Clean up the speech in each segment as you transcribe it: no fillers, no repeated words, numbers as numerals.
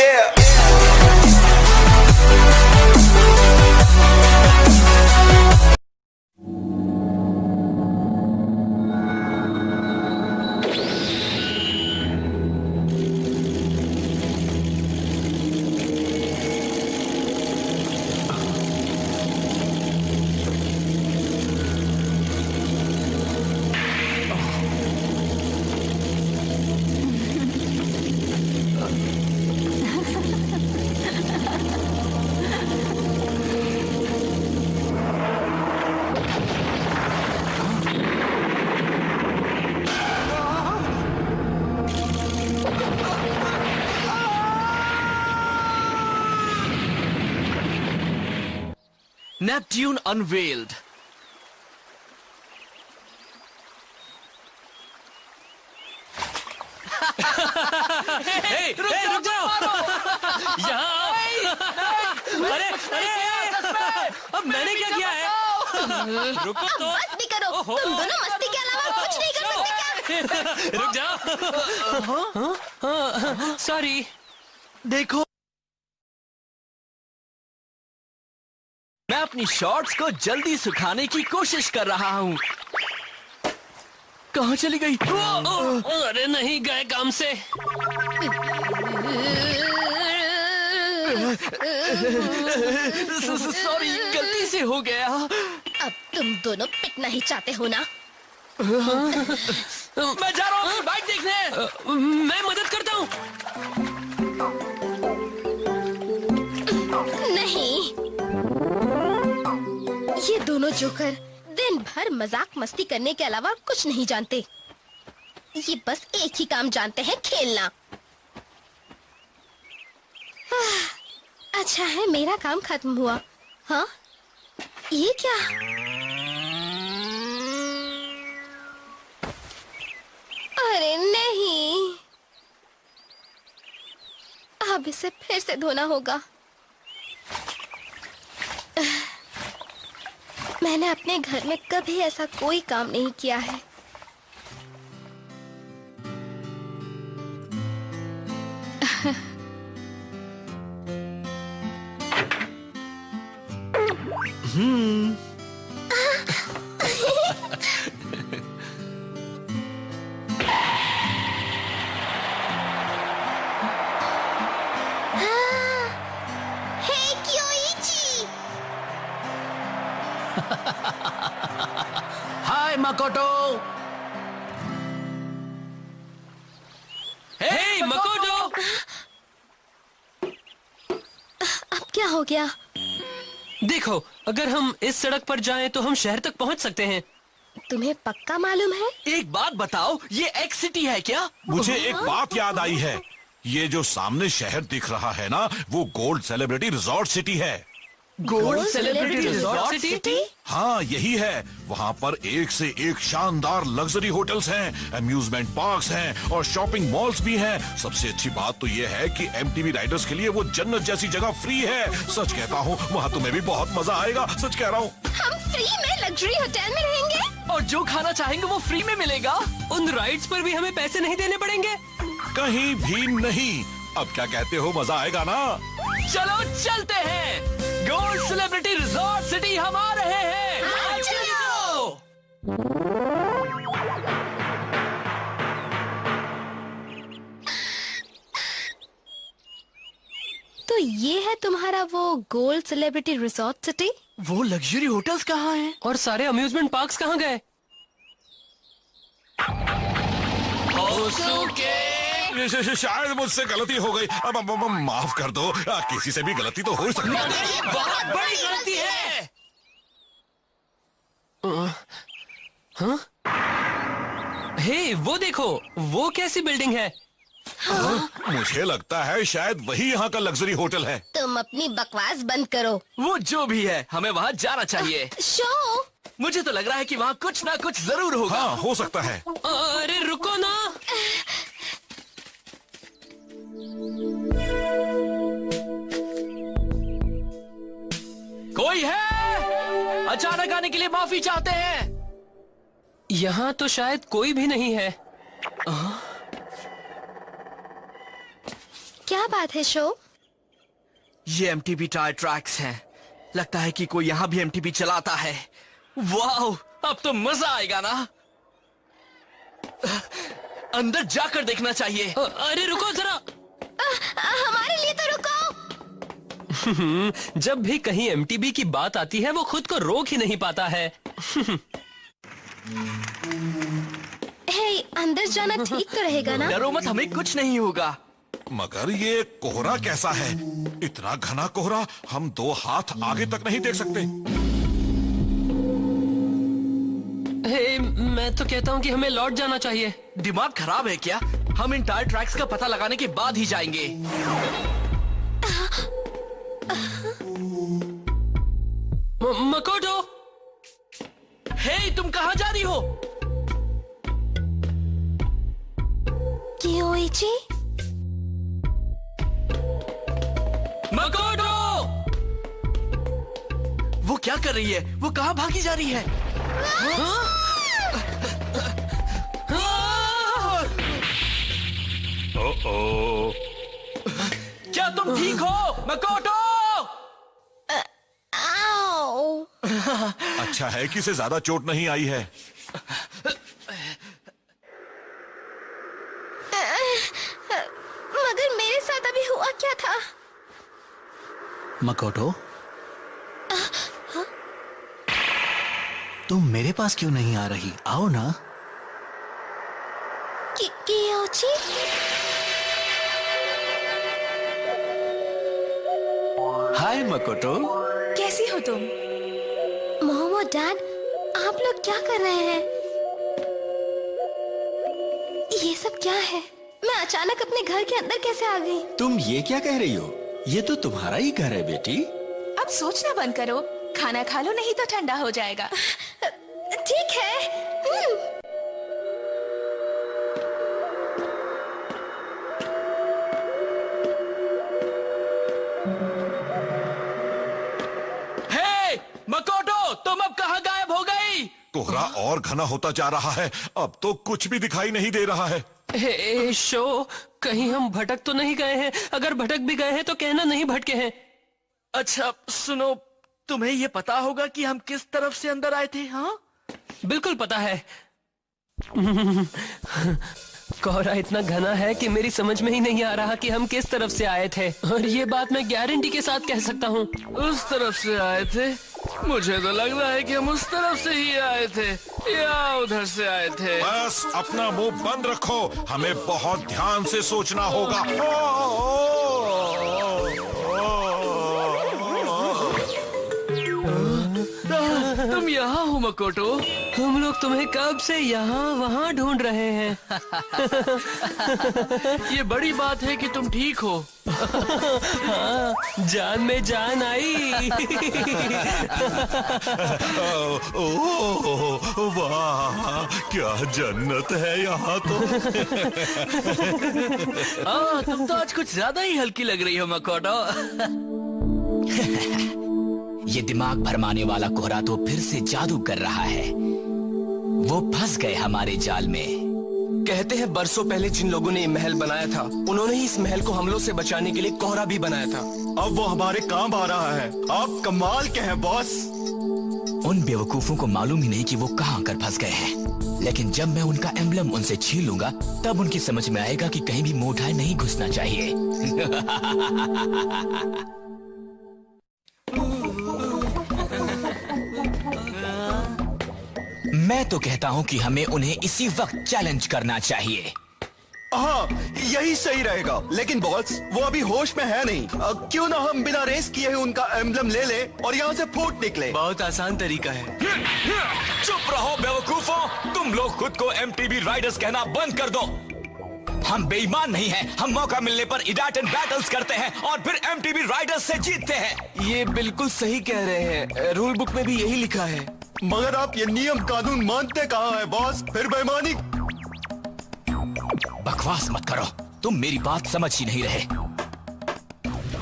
Yeah. Neptune unveiled. Hey, रुक जाओ। यहाँ अरे अब मैंने क्या किया है? रुको तो। बस भी करो, तुम दोनों मस्ती के अलावा कुछ नहीं कर सकते क्या? रुक जाओ। सॉरी। देखो, मैं अपनी शॉर्ट्स को जल्दी सुखाने की कोशिश कर रहा हूँ। कहाँ चली गई? अरे नहीं गए काम से। सॉरी, गलती से हो गया। अब तुम दोनों पिटना ही चाहते हो ना? मैं जा रहा हूँ बाइक देखने। मैं मदद करता हूँ। नहीं, ये दोनों जोकर दिन भर मजाक मस्ती करने के अलावा कुछ नहीं जानते। ये बस एक ही काम जानते हैं, खेलना। अच्छा है मेरा काम खत्म हुआ। हाँ, ये क्या? अरे नहीं, अब इसे फिर से धोना होगा। मैंने अपने घर में कभी ऐसा कोई काम नहीं किया है। हे क्योइची, हाय मकोटो। हे मकोटो। अब क्या हो गया? देखो, अगर हम इस सड़क पर जाएं तो हम शहर तक पहुंच सकते हैं। तुम्हें पक्का मालूम है? एक बात बताओ, ये एक्स सिटी है क्या? मुझे एक बात याद आई है। ये जो सामने शहर दिख रहा है ना, वो गोल्ड सेलिब्रिटी रिजॉर्ट सिटी है। Gold celebrity resort city? हाँ, यही है। वहाँ पर एक से एक शानदार लग्जरी होटल्स हैं, अम्यूजमेंट पार्क्स हैं और शॉपिंग मॉल्स भी हैं। सबसे अच्छी बात तो ये है कि एमटीवी राइडर्स के लिए वो जन्नत जैसी जगह फ्री है। सच कहता हूँ, वहाँ तुम्हें भी बहुत मजा आएगा। सच कह रहा हूँ। हम फ्री में लग्जरी होटल में रहेंगे और जो खाना चाहेंगे वो फ्री में मिलेगा। उन राइड्स पर भी हमें पैसे नहीं देने पड़ेंगे। कहीं भी नहीं। अब क्या कहते हो, मजा आएगा ना? चलो चलते हैं। गोल्ड सेलिब्रिटी रिजॉर्ट सिटी हम आ रहे हैं। चलो। तो ये है तुम्हारा वो गोल्ड सेलिब्रिटी रिजॉर्ट सिटी? वो लग्जरी होटल्स कहाँ हैं? और सारे अम्यूजमेंट पार्क्स कहाँ गए? शायद मुझसे गलती हो गई। अब माफ कर दो। किसी से भी गलती तो हो सकती है। ये बहुत बड़ी गलती है। हे, वो देखो, वो कैसी बिल्डिंग है? मुझे लगता है शायद वही यहाँ का लग्जरी होटल है। तुम अपनी बकवास बंद करो। वो जो भी है, हमें वहाँ जाना चाहिए। शो, मुझे तो लग रहा है कि वहाँ कुछ ना कुछ जरूर होगा। हाँ, हो सकता है। अरे रुको ना। कोई है? अचानक आने के लिए माफी चाहते हैं। यहाँ तो शायद कोई भी नहीं है। क्या बात है शो? ये एमटीबी टायर ट्रैक्स हैं। लगता है कि कोई यहाँ भी एमटीबी चलाता है। वाह, अब तो मजा आएगा ना। अंदर जाकर देखना चाहिए। अरे रुको जरा। हमारे लिए तो रुको। जब भी कहीं एमटीबी की बात आती है वो खुद को रोक ही नहीं पाता है। हे, अंदर जाना ठीक तो रहेगा ना? डरो मत, हमें कुछ नहीं होगा। मगर ये कोहरा कैसा है? इतना घना कोहरा, हम 2 हाथ आगे तक नहीं देख सकते। हे, मैं तो कहता हूँ कि हमें लौट जाना चाहिए। दिमाग खराब है क्या? हम इन टायर ट्रैक्स का पता लगाने के बाद ही जाएंगे। मकोटो! हे, तुम कहाँ जा रही हो? कियोइची? मकोटो! वो क्या कर रही है? वो कहाँ भागी जा रही है? क्या तुम ठीक हो, मकोटो? आओ! अच्छा है कि इसे ज्यादा चोट नहीं आई है। मगर मेरे साथ अभी हुआ क्या था? मकोटो, तुम मेरे पास क्यों नहीं आ रही? आओ ना। कियोची? हाय मकोटो। कैसी हो तुम? मोमो डैड, आप लोग क्या कर रहे हैं? ये सब क्या है? मैं अचानक अपने घर के अंदर कैसे आ गई? तुम ये क्या कह रही हो? ये तो तुम्हारा ही घर है बेटी। अब सोचना बंद करो, खाना खा लो नहीं तो ठंडा हो जाएगा। ठीक है। हे, मकोटो, तुम अब कहाँ गायब हो गई? कोहरा और घना होता जा रहा है, अब तो कुछ भी दिखाई नहीं दे रहा है। हे शो, कहीं हम भटक तो नहीं गए हैं? अगर भटक भी गए हैं तो कहना नहीं भटके हैं। अच्छा सुनो, तुम्हें ये पता होगा कि हम किस तरफ से अंदर आए थे? हाँ, बिल्कुल पता है। कोहरा इतना घना है कि मेरी समझ में ही नहीं आ रहा कि हम किस तरफ से आए थे, और ये बात मैं गारंटी के साथ कह सकता हूँ। उस तरफ से आए थे? मुझे तो लग रहा है कि हम उस तरफ से ही आए थे या उधर से आए थे। बस अपना मुंह बंद रखो, हमें बहुत ध्यान से सोचना होगा। तुम यहाँ हो मकोटो? हम लोग तुम्हें कब से यहाँ वहाँ ढूंढ रहे हैं। ये बड़ी बात है कि तुम ठीक हो। हाँ, जान में जान आई। ओह वाह, क्या जन्नत है यहाँ तो। तुम तो आज कुछ ज्यादा ही हल्की लग रही हो मकोटो। ये दिमाग भरमाने वाला कोहरा तो फिर से जादू कर रहा है। वो फंस गए हमारे जाल में। कहते हैं बरसों पहले जिन लोगों ने ये महल बनाया था, उन्होंने ही इस महल को हमलों से बचाने के लिए कोहरा भी बनाया था। अब वो हमारे काम आ रहा है। आप कमाल के हैं बॉस। उन बेवकूफों को मालूम ही नहीं कि वो कहाँ आकर फंस गए हैं। लेकिन जब मैं उनका एम्बलम उनसे छीन लूंगा, तब उनकी समझ में आएगा कि कहीं भी मुंह उठाए नहीं घुसना चाहिए। मैं तो कहता हूँ कि हमें उन्हें इसी वक्त चैलेंज करना चाहिए। हाँ, यही सही रहेगा। लेकिन बॉस, वो अभी होश में है नहीं। क्यों ना हम बिना रेस किए उनका एम्बलम ले ले और यहाँ से फूट निकले। बहुत आसान तरीका है। चुप रहो बेवकूफों, तुम लोग खुद को एमटीबी राइडर्स कहना बंद कर दो। हम बेईमान नहीं हैं, हम मौका मिलने पर इडाटन बैटल्स करते हैं और फिर एमटीबी राइडर्स से जीतते हैं। ये बिल्कुल सही कह रहे हैं, रूल बुक में भी यही लिखा है। मगर आप ये नियम कानून मानते कहाँ है बॉस? फिर बेईमानी। बकवास मत करो, तुम मेरी बात समझ ही नहीं रहे।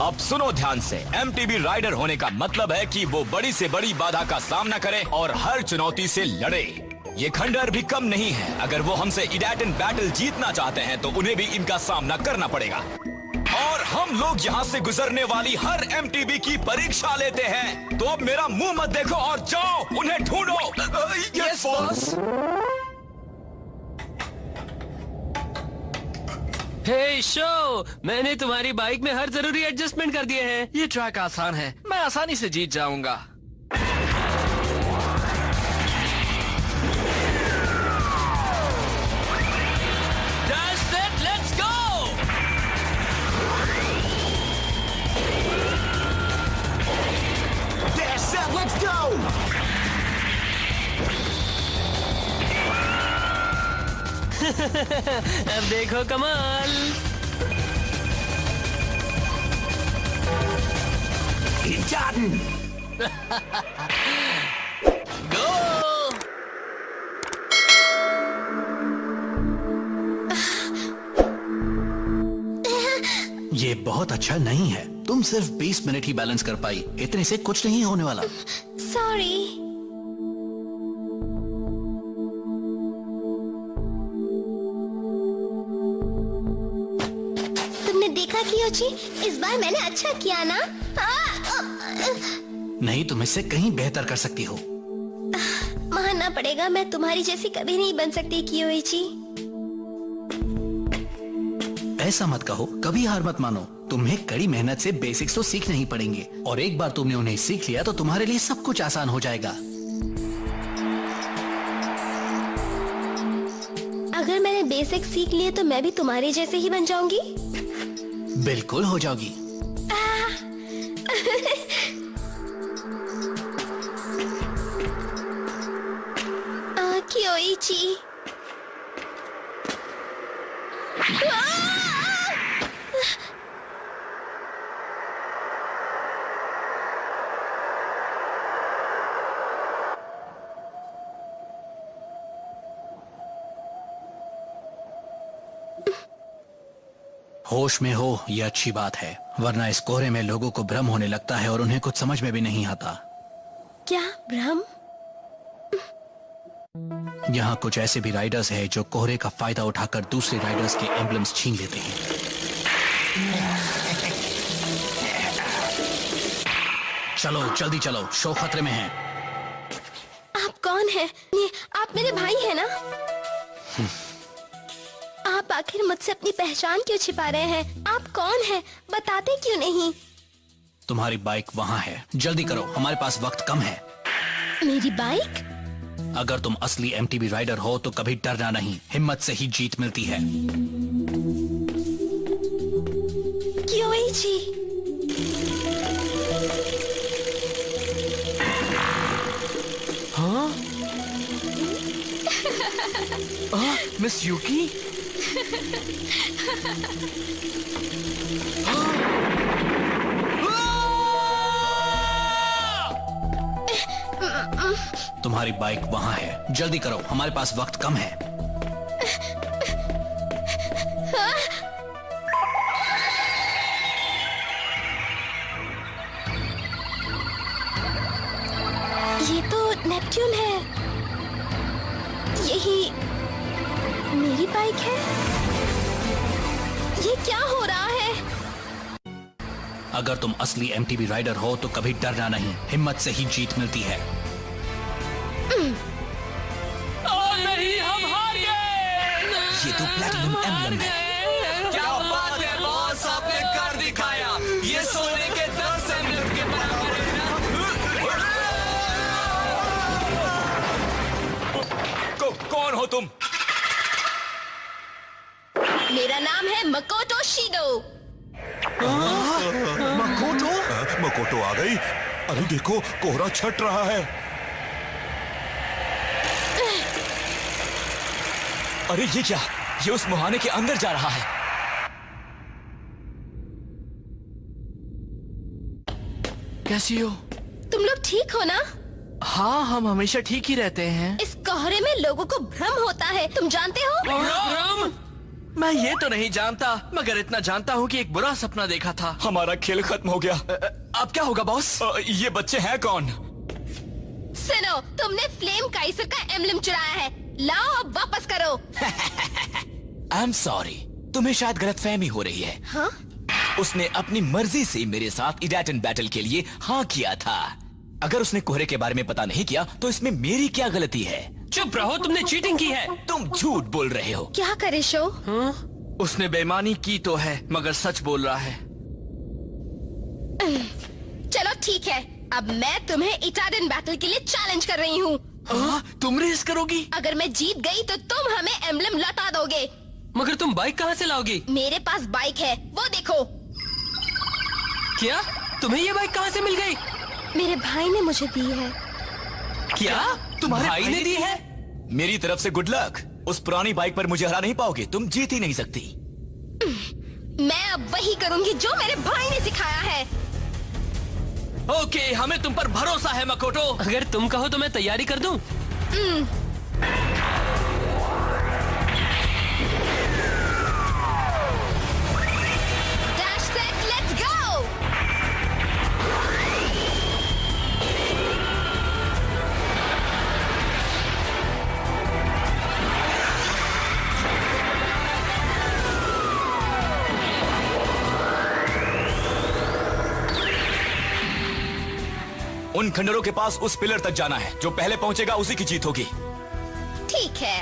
अब सुनो ध्यान से, एमटीबी राइडर होने का मतलब है कि वो बड़ी से बड़ी बाधा का सामना करे और हर चुनौती से लड़े। ये खंडर भी कम नहीं है। अगर वो हमसे इडाटन बैटल जीतना चाहते हैं तो उन्हें भी इनका सामना करना पड़ेगा। और हम हम लोग यहाँ से गुजरने वाली हर एमटीबी की परीक्षा लेते हैं। तो अब मेरा मुंह मत देखो और जाओ उन्हें ढूंढो। Yes boss. हे शो, मैंने तुम्हारी बाइक में हर जरूरी एडजस्टमेंट कर दिए हैं। ये ट्रैक आसान है, मैं आसानी से जीत जाऊंगा। That's it, let's go! That's it, let's go! अब देखो कमाल। Go! ये बहुत अच्छा नहीं है। तुम सिर्फ 20 मिनट ही बैलेंस कर पाई। इतने से कुछ नहीं होने वाला। सॉरी। तुमने देखा कियोची, इस बार मैंने अच्छा किया ना? नहीं, तुम इससे कहीं बेहतर कर सकती हो। मानना पड़ेगा, मैं तुम्हारी जैसी कभी नहीं बन सकती कियोची। ऐसा मत कहो, कभी हार मत मानो। तुम्हें कड़ी मेहनत से बेसिक्स तो सीखने ही पड़ेंगे, और एक बार तुमने उन्हें सीख लिया तो तुम्हारे लिए सब कुछ आसान हो जाएगा। अगर मैंने बेसिक सीख लिए तो मैं भी तुम्हारे जैसे ही बन जाऊंगी। बिल्कुल हो जाओगी। कियोची। होश में हो यह अच्छी बात है, वरना इस कोहरे में लोगों को भ्रम होने लगता है और उन्हें कुछ समझ में भी नहीं आता। क्या भ्रम? यहाँ कुछ ऐसे भी राइडर्स हैं जो कोहरे का फायदा उठाकर दूसरे राइडर्स के एम्बलम्स छीन लेते हैं। चलो जल्दी चलो, शो खतरे में है। आप कौन हैं? ये आप मेरे भाई हैं ना? आप आखिर मुझसे अपनी पहचान क्यों छिपा रहे हैं? आप कौन हैं? बताते क्यों नहीं? तुम्हारी बाइक वहाँ है, जल्दी करो, हमारे पास वक्त कम है। मेरी बाइक? अगर तुम असली एमटीबी राइडर हो तो कभी डरना नहीं, हिम्मत से ही जीत मिलती है। कियोची। हाँ? मिस यूकी? तुम्हारी बाइक वहाँ है, जल्दी करो, हमारे पास वक्त कम है। ये तो नेपट्यून है। यही मेरी बाइक है। ये क्या हो रहा है? अगर तुम असली एमटीबी राइडर हो तो कभी डरना नहीं, हिम्मत से ही जीत मिलती है। नहीं, हम हार गए। ये तो प्लैटिनम एम्बलम है। क्या बात है बॉस, आपने कर दिखाया। ये सोने के 10 एम्बलम के बराबर है ना? कौन हो तुम? मेरा नाम है मकोटो शिडो। मकोटो आ गई। अरे देखो, कोहरा छट रहा है। अरे ये क्या? ये उस मुहाने के अंदर जा रहा है। कैसी हो? तुम लोग ठीक हो ना? हाँ, हम हमेशा ठीक ही रहते हैं। इस कोहरे में लोगों को भ्रम होता है, तुम जानते हो? भ्रम? मैं ये तो नहीं जानता, मगर इतना जानता हूँ कि एक बुरा सपना देखा था। हमारा खेल खत्म हो गया। अब क्या होगा बॉस? ये बच्चे हैं कौन? सुनो, तुमने फ्लेम काइसर का एम्बलम चुराया है। लाओ अब वापस करो। आई एम सॉरी, तुम्हें शायद गलतफहमी हो रही है। हाँ? उसने अपनी मर्जी से मेरे साथ इडाटन बैटल के लिए हाँ किया था। अगर उसने कोहरे के बारे में पता नहीं किया तो इसमें मेरी क्या गलती है? चुप रहो, तुमने चीटिंग की है। तुम झूठ बोल रहे हो। क्या करे शो? उसने बेईमानी की तो है मगर सच बोल रहा है। चलो ठीक है, अब मैं तुम्हें इटाडन बैटल के लिए चैलेंज कर रही हूँ। तुम रेस करोगी? अगर मैं जीत गई तो तुम हमें एम्बलम लौटा दोगे। मगर तुम बाइक कहाँ से लाओगी? मेरे पास बाइक है, वो देखो। क्या? तुम्हें ये बाइक कहाँ से मिल गई? मेरे भाई ने मुझे दी है। क्या? तुम्हारे भाई ने दी है? मेरी तरफ से गुड लक। उस पुरानी बाइक पर मुझे हरा नहीं पाओगे, तुम जीत ही नहीं सकती। मैं अब वही करूंगी जो मेरे भाई ने सिखाया है। ओके, हमें तुम पर भरोसा है मकोटो। अगर तुम कहो तो मैं तैयारी कर दूं। Dash set, let's go. उन खंडरों के पास उस पिलर तक जाना है। जो पहले पहुंचेगा उसी की जीत होगी। ठीक है।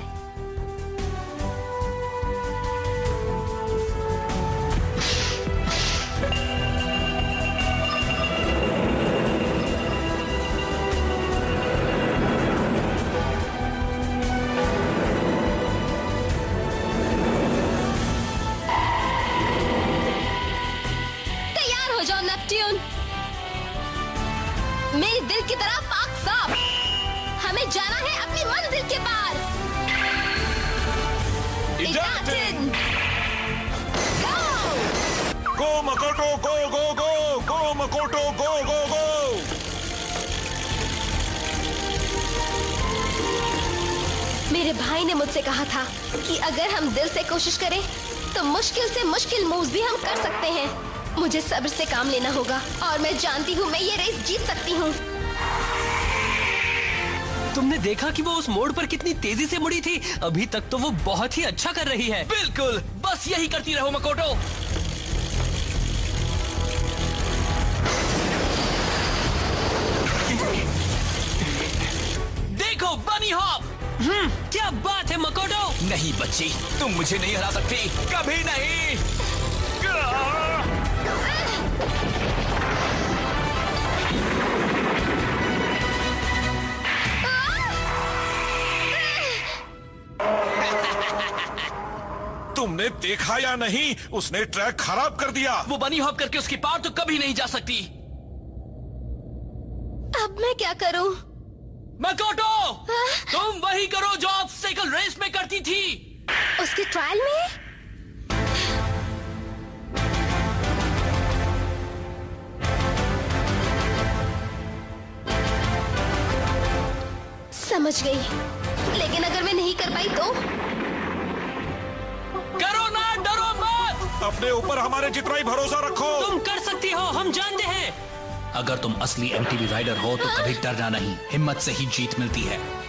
तैयार हो जाओ नेपट्यून। मेरे दिल की तरह पाक साफ। हमें जाना है अपनी मंजिल के पार। इडाटन, गो! गो मकोटो गो गो गो, गो मकोटो गो गो गो। मेरे भाई ने मुझसे कहा था कि अगर हम दिल से कोशिश करें तो मुश्किल से मुश्किल मूव्स भी हम कर सकते हैं। मुझे सब्र से काम लेना होगा और मैं जानती हूँ मैं ये रेस जीत सकती हूँ। तुमने देखा कि वो उस मोड़ पर कितनी तेजी से मुड़ी थी? अभी तक तो वो बहुत ही अच्छा कर रही है। बिल्कुल, बस यही करती रहो मकोटो। देखो बनी हॉप। क्या बात है मकोटो। नहीं बच्ची, तुम मुझे नहीं हरा सकती, कभी नहीं। तुमने देखा या नहीं, उसने ट्रैक खराब कर दिया। वो बनी हॉप करके उसकी पार तो कभी नहीं जा सकती। अब मैं क्या करूँ? मकोटो, तुम वही करो जो ऑब्स्टेकल रेस में करती थी। उसके ट्रायल में? समझ गई, लेकिन अगर मैं नहीं कर पाई तो? करो ना, डरो मत। अपने ऊपर हमारे जितना ही भरोसा रखो। तुम कर सकती हो, हम जानते हैं। अगर तुम असली एमटीबी राइडर हो तो कभी डरना नहीं, हिम्मत से ही जीत मिलती है।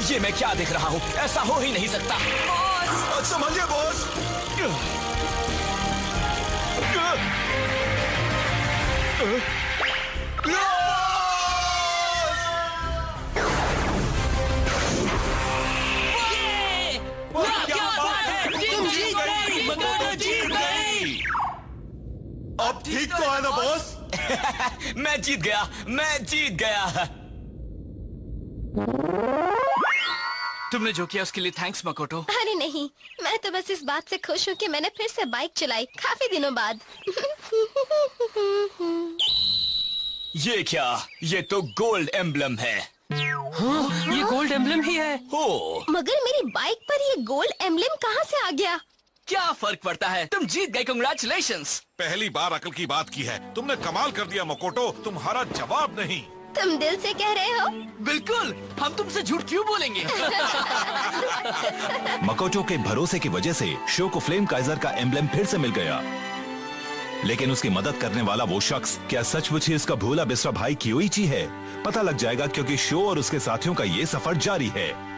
ये मैं क्या देख रहा हूँ? ऐसा हो ही नहीं सकता। बॉस, संभालिए बॉस। अब ठीक तो है ना बॉस? मैं जीत गया, मैं जीत गया। तुमने जो किया उसके लिए थैंक्स मकोटो। अरे नहीं, मैं तो बस इस बात से खुश हूँ कि मैंने फिर से बाइक चलाई काफी दिनों बाद। ये क्या? ये तो गोल्ड एम्बलम है। हाँ, ये गोल्ड एम्बलम ही है। हो, मगर मेरी बाइक पर ये गोल्ड एम्बलम कहाँ से आ गया? क्या फर्क पड़ता है, तुम जीत गए, कांग्रेचुलेशंस। पहली बार अकल की बात की है। तुमने कमाल कर दिया मकोटो, तुम्हारा जवाब नहीं। तुम दिल से कह रहे हो? बिल्कुल, हम तुमसे झूठ क्यों बोलेंगे? मकोटो के भरोसे की वजह से शो को फ्लेम काइजर का एम्ब्लेम फिर से मिल गया। लेकिन उसकी मदद करने वाला वो शख्स क्या सचमुच ही उसका भोला बिसरा भाई कियोइची है? पता लग जाएगा क्योंकि शो और उसके साथियों का ये सफर जारी है।